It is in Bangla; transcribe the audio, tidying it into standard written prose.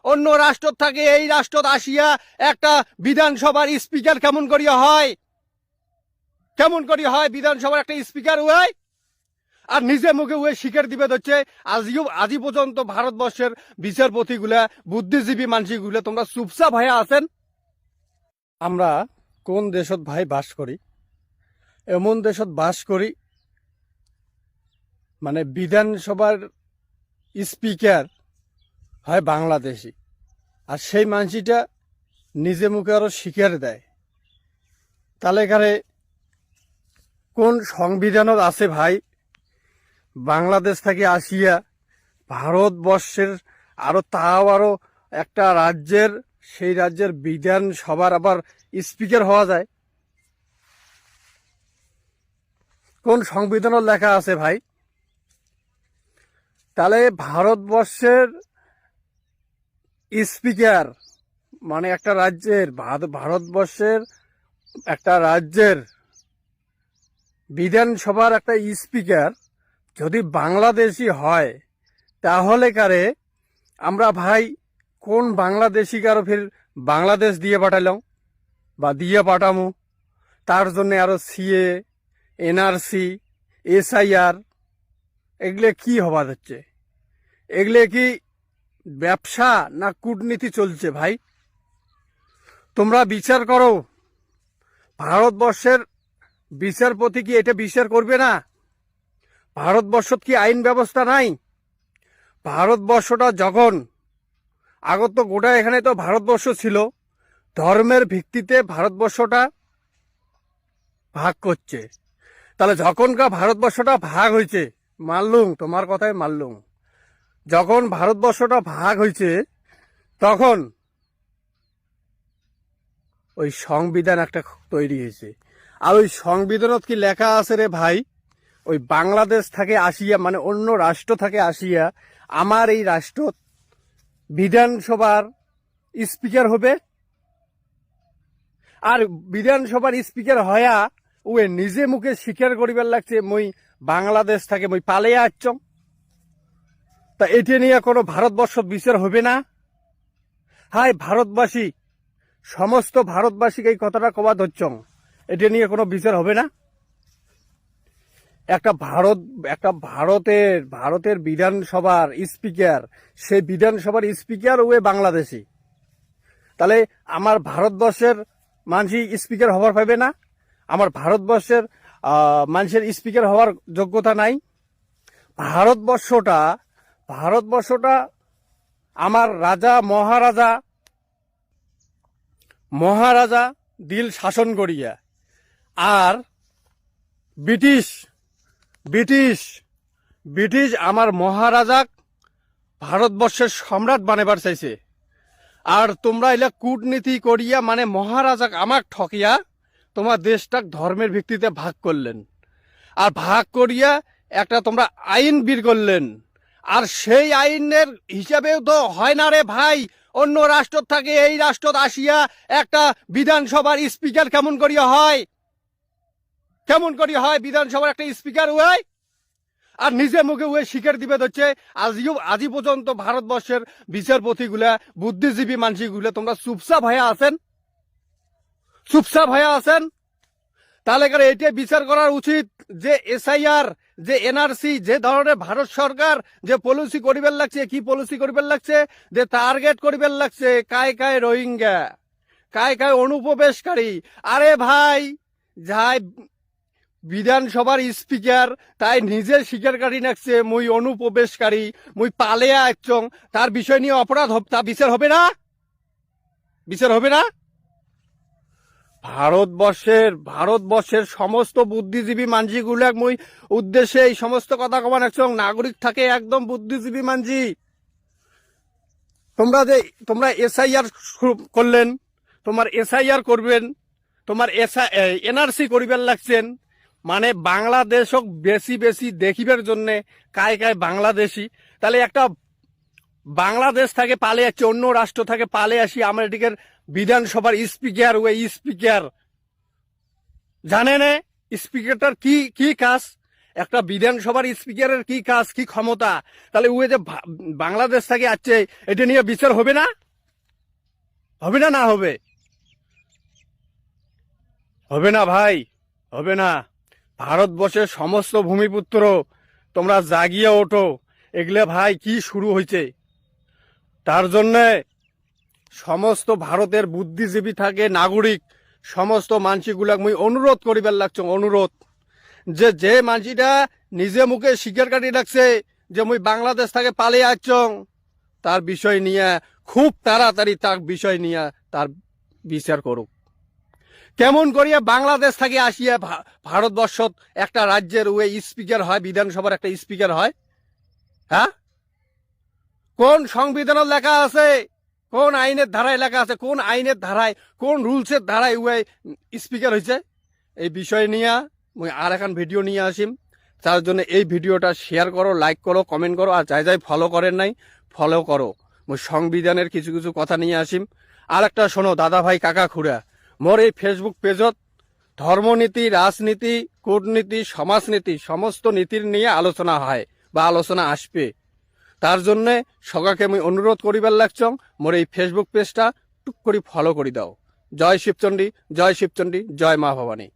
অন্য রাষ্ট্র থাকে এই রাষ্ট্র আসিয়া একটা বিধানসভার স্পিকার কেমন করিয়া হয়, কেমন করিয়া হয় বিধানসভার একটা স্পিকার হয়। আর নিজে মুখে ওই স্বীকার দিবে হচ্ছে আজি পর্যন্ত ভারতবর্ষের বিচারপতিগুলা বুদ্ধিজীবী মানসিকগুলা তোমরা চুপচাপ হয়ে আছেন। আমরা কোন দেশত ভাই বাস করি, এমন দেশত বাস করি মানে বিধানসভার স্পিকার হয় বাংলাদেশি, আর সেই মানসিটা নিজে মুখে আরো স্বীকার দেয়। তাহলে এখানে কোন সংবিধানত আছে ভাই বাংলাদেশ থেকে আসিয়া ভারতবর্ষের আরো একটা রাজ্যের, সেই রাজ্যের বিধানসভার আবার স্পিকার হওয়া যায়? কোন সংবিধানত লেখা আছে ভাই? তাহলে ভারতবর্ষের স্পিকার মানে একটা রাজ্যের, ভারতবর্ষের একটা রাজ্যের বিধানসভার একটা স্পিকার যদি বাংলাদেশি হয়, তাহলে কারে আমরা ভাই কোন বাংলাদেশি কারো ফির বাংলাদেশ দিয়ে পাঠালাম বা দিয়ে পাঠামো? তার জন্য আরো সিএ, এনআরসি, এসআইআর, এগুলো কি হওয়া যাচ্ছে? এগুলো কি ব্যবসা না কূটনীতি চলছে ভাই? তোমরা বিচার করো। ভারতবর্ষের বিচারপতি কি এটা বিচার করবে না? ভারতবর্ষত কি আইন ব্যবস্থা নাই? ভারতবর্ষটা যখন আগত তো গোটা এখানে তো ভারতবর্ষ ছিল, ধর্মের ভিত্তিতে ভারতবর্ষটা ভাগ করছে। তাহলে যখনকার ভারতবর্ষটা ভাগ হয়েছে, মানলুম তোমার কথায় মানলুম, যখন ভারতবর্ষটা ভাগ হয়েছে তখন ওই সংবিধান একটা তৈরি হয়েছে। আর ওই সংবিধানত কি লেখা আছে রে ভাই, ওই বাংলাদেশ থেকে আসিয়া মানে অন্য রাষ্ট্র থেকে আসিয়া আমার এই রাষ্ট্র বিধানসভার স্পিকার হবে। আর বিধানসভার স্পিকার হয়া ও নিজে মুখে স্বীকার করিবার লাগছে মই বাংলাদেশ থেকে মই পালিয়ে আসছং। তা এটি নিয়ে কোনো ভারতবর্ষ বিচার হবে না? হাই ভারতবাসী, সমস্ত ভারতবাসীকে এই কথাটা কবা ধরছং, এটা নিয়ে কোনো বিচার হবে না? একটা ভারতের বিধানসভার স্পিকার, সেই বিধানসভার স্পিকার ওয়ে বাংলাদেশি, তাহলে আমার ভারতবর্ষের মানুষই স্পিকার হওয়ার পাবে না? আমার ভারতবর্ষের মানুষের স্পিকার হওয়ার যোগ্যতা নাই? ভারতবর্ষটা আমার রাজা মহারাজা দিল শাসন করিয়া, আর ব্রিটিশ আমার মহারাজাক ভারতবর্ষের সম্রাট বানাবার চাইছে। আর তোমরা এলা কূটনীতি করিয়া মানে মহারাজাক আমাক ঠকিয়া তোমার দেশটাক ধর্মের ভিত্তিতে ভাগ করলেন, আর ভাগ করিয়া একটা তোমরা আইন বের করলেন। আর সেই আইনের হিসাবেও তো হয় না রে ভাই, অন্য রাষ্ট্র থাকে এই রাষ্ট্র আসিয়া একটা বিধানসভার স্পিকার কেমন করিয়া হয়, কেমন করিয়া হয় বিধানসভার একটা স্পিকার হয়। আর নিজে মুখে ওই স্বীকার দিবে হচ্ছে আজি পর্যন্ত ভারতবর্ষের বিচারপতিগুলা বুদ্ধিজীবী মানসিকগুলা তোমরা চুপচাপ হয়ে আছেন, চুপচাপ হয়ে আছেন। তাহলে এটা বিচার করার উচিত যে এসআইআর, যে এনআরসি, যে ধরনের ভারত সরকার যে পলিসি করিবার লাগছে, কি পলিসি করিবার লাগছে, যে টার্গেট করিবার লাগছে কায় রোহিঙ্গা, কায় অনুপ্রবেশকারী। আরে ভাই, যাই বিধানসভার স্পিকার তাই নিজের স্বীকারকারী নাকছে মুই অনুপ্রবেশকারী, মুই পালে আসছং, তার বিষয় নিয়ে অপরাধ তা বিচার হবে না? বিচার হবে না? ভারতবর্ষের সমস্ত বুদ্ধিজীবী মানসিগুলাক মুই উদ্দেশ্যে এই সমস্ত কথা কবা নাকছং। নাগরিক থাকে একদম বুদ্ধিজীবী মানসি। তোমরা এসআইআর করলেন, তোমার এসআইআর করবেন, তোমার এনআরসি করিবার লাগছেন, মানে বাংলাদেশক বেশি দেখিবার জন্য কায় বাংলাদেশি। তাহলে একটা বাংলাদেশ থেকে পালে আসছে, অন্য রাষ্ট্র থেকে পালে আসি আমেরিকার বিধানসভার স্পিকার, ওই স্পিকার জানে না স্পিকারটার কি কাজ? একটা বিধানসভার স্পিকারের কি কাজ, কি ক্ষমতা, তাহলে ওই যে বাংলাদেশ থেকে আসছে এটা নিয়ে বিচার হবে না? হবে না? না হবে? হবে না ভাই, হবে না। ভারতবর্ষের সমস্ত ভূমিপুত্র তোমরা জাগিয়ে ওঠো। এগুলো ভাই কি শুরু হয়েছে? তার জন্যে সমস্ত ভারতের বুদ্ধিজীবী থাকে, নাগরিক, সমস্ত মানসিগুলাক মুই অনুরোধ করিবার লাগছ, অনুরোধ, যে মানসিটা নিজে মুখে স্বীকার কাটি রাখছে যে মুই বাংলাদেশ থেকে পালিয়ে আসছং, তার বিষয় নিয়ে খুব তাড়াতাড়ি তার বিষয় নিয়ে তার বিচার করুক। কেমন করিয়া বাংলাদেশ থেকে আসিয়া ভারতবর্ষ একটা রাজ্যের ওই স্পিকার হয়, বিধানসভার একটা স্পিকার হয়? হ্যাঁ, কোন সংবিধানের লেখা আছে, কোন আইনের ধারায় লেখা আছে, কোন আইনের ধারায়, কোন রুলসের ধারায় ওই স্পিকার হয়েছে? এই বিষয় নিয়ে মুই আর এখন ভিডিও নিয়ে আসিম। তার জন্য এই ভিডিওটা শেয়ার করো, লাইক করো, কমেন্ট করো, আর যাই যাই ফলো করেন নাই ফলো করো। মুই সংবিধানের কিছু কিছু কথা নিয়ে আসিম। আর একটা শোনো দাদা ভাই কাকা খুড়া, মোর এই ফেসবুক পেজত ধর্মনীতি, রাজনীতি, কূটনীতি, সমাজনীতি সমস্ত নীতির নিয়ে আলোচনা হয় বা আলোচনা আসবে। তার জন্যে সকাকে আমি অনুরোধ করিবার লাগছং, মোর এই ফেসবুক পেজটা টুক করে ফলো করে দাও। জয় শিবচণ্ডী, জয় শিবচণ্ডী, জয় মা ভবানী।